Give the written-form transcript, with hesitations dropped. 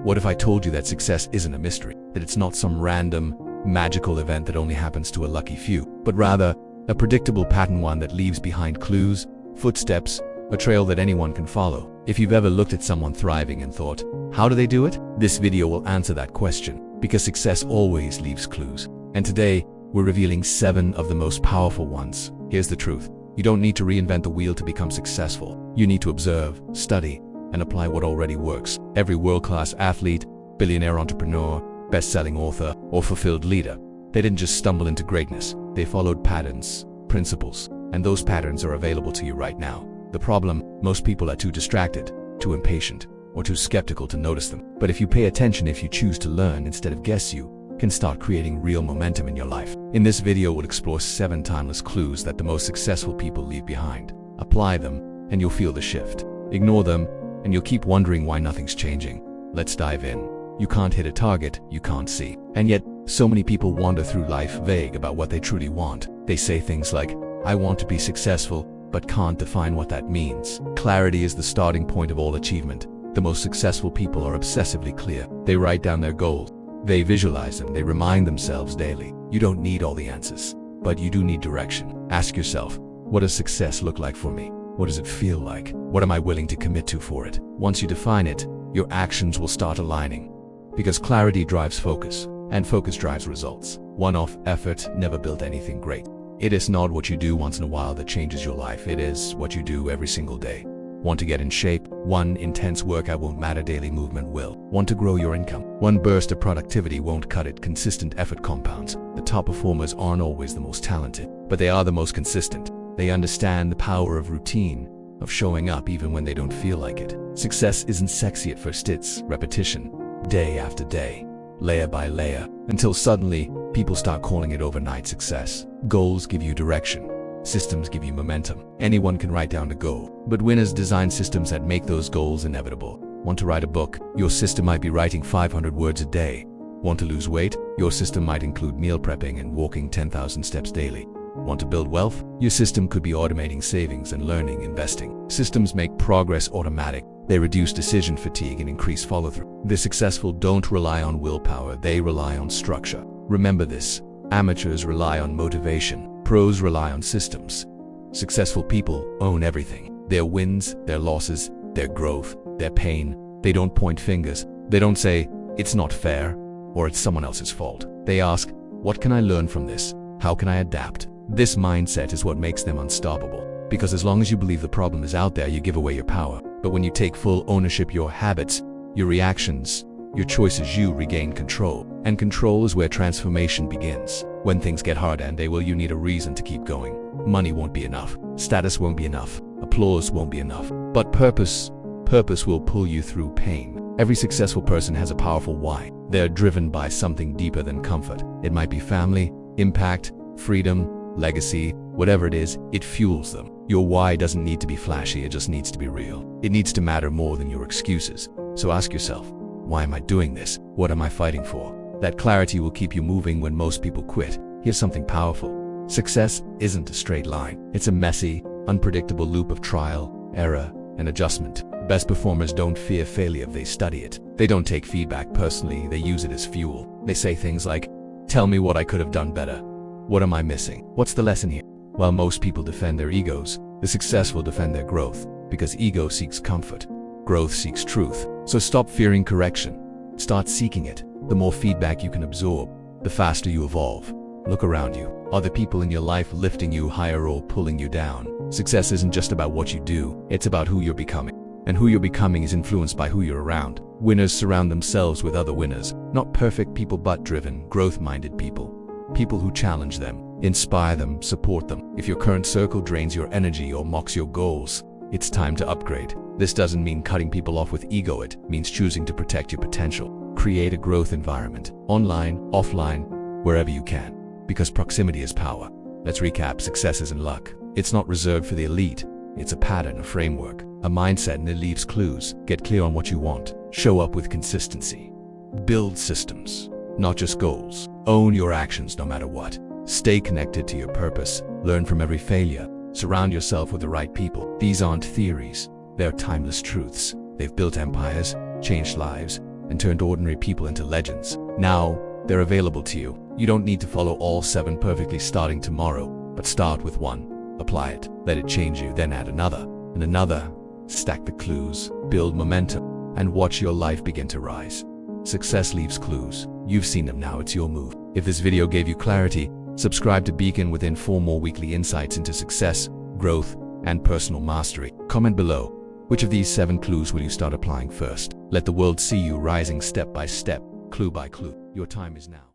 What if I told you that success isn't a mystery, that it's not some random, magical event that only happens to a lucky few, but rather a predictable pattern, one that leaves behind clues, footsteps, a trail that anyone can follow? If you've ever looked at someone thriving and thought, how do they do it? This video will answer that question, because success always leaves clues. And today, we're revealing 7 of the most powerful ones. Here's the truth. You don't need to reinvent the wheel to become successful. You need to observe, study, and apply what already works. Every world-class athlete, billionaire entrepreneur, best-selling author, or fulfilled leader, they didn't just stumble into greatness. They followed patterns, principles, and those patterns are available to you right now. The problem, most people are too distracted, too impatient, or too skeptical to notice them. But if you pay attention, if you choose to learn instead of guess, you can start creating real momentum in your life. In this video, we'll explore 7 timeless clues that the most successful people leave behind. Apply them, and you'll feel the shift. Ignore them, and you'll keep wondering why nothing's changing. Let's dive in. You can't hit a target you can't see. And yet, so many people wander through life vague about what they truly want. They say things like, I want to be successful, but can't define what that means. Clarity is the starting point of all achievement. The most successful people are obsessively clear. They write down their goals. They visualize them. They remind themselves daily. You don't need all the answers, but you do need direction. Ask yourself, what does success look like for me? What does it feel like? What am I willing to commit to for it? Once you define it, your actions will start aligning. Because clarity drives focus, and focus drives results. One-off effort never built anything great. It is not what you do once in a while that changes your life. It is what you do every single day. Want to get in shape? One intense workout won't matter, daily movement will. Want to grow your income? One burst of productivity won't cut it, consistent effort compounds. The top performers aren't always the most talented, but they are the most consistent. They understand the power of routine, of showing up even when they don't feel like it. Success isn't sexy at first, it's repetition, day after day, layer by layer, until suddenly people start calling it overnight success. Goals give you direction. Systems give you momentum. Anyone can write down a goal, but winners design systems that make those goals inevitable. Want to write a book? Your system might be writing 500 words a day. Want to lose weight? Your system might include meal prepping and walking 10,000 steps daily. Want to build wealth? Your system could be automating savings and learning investing. Systems make progress automatic. They reduce decision fatigue and increase follow-through. The successful don't rely on willpower, they rely on structure. Remember this, amateurs rely on motivation. Pros rely on systems. Successful people own everything. Their wins, their losses, their growth, their pain. They don't point fingers. They don't say, it's not fair, or it's someone else's fault. They ask, what can I learn from this? How can I adapt? This mindset is what makes them unstoppable. Because as long as you believe the problem is out there, you give away your power. But when you take full ownership, your habits, your reactions, your choices, you regain control. And control is where transformation begins. When things get hard, and they will, you need a reason to keep going. Money won't be enough. Status won't be enough. Applause won't be enough. But purpose will pull you through pain. Every successful person has a powerful why. They're driven by something deeper than comfort. It might be family, impact, freedom, legacy, whatever it is, it fuels them. Your why doesn't need to be flashy, it just needs to be real. It needs to matter more than your excuses. So ask yourself, why am I doing this? What am I fighting for? That clarity will keep you moving when most people quit. Here's something powerful. Success isn't a straight line. It's a messy, unpredictable loop of trial, error, and adjustment. The best performers don't fear failure, they study it. They don't take feedback personally, they use it as fuel. They say things like, tell me what I could have done better. What am I missing? What's the lesson here? While most people defend their egos, the successful defend their growth, because ego seeks comfort. Growth seeks truth. So stop fearing correction. Start seeking it. The more feedback you can absorb, the faster you evolve. Look around you. Are the people in your life lifting you higher or pulling you down? Success isn't just about what you do, it's about who you're becoming. And who you're becoming is influenced by who you're around. Winners surround themselves with other winners. Not perfect people, but driven, growth-minded people. People who challenge them, inspire them, support them. If your current circle drains your energy or mocks your goals, it's time to upgrade. This doesn't mean cutting people off with ego, it means choosing to protect your potential. Create a growth environment, online, offline, wherever you can, because proximity is power. Let's recap. Success isn't luck. It's not reserved for the elite. It's a pattern, a framework, a mindset, and it leaves clues. Get clear on what you want. Show up with consistency. Build systems, not just goals. Own your actions no matter what. Stay connected to your purpose. Learn from every failure. Surround yourself with the right people. These aren't theories. They're timeless truths. They've built empires, changed lives, and turned ordinary people into legends. Now, they're available to you. You don't need to follow all 7 perfectly starting tomorrow, but start with 1. Apply it. Let it change you, then add another and another. Stack the clues, build momentum, and watch your life begin to rise. Success leaves clues. You've seen them, now it's your move. If this video gave you clarity, subscribe to Beacon within 4 more weekly insights into success, growth, and personal mastery. Comment below, which of these 7 clues will you start applying first? Let the world see you rising step by step, clue by clue. Your time is now.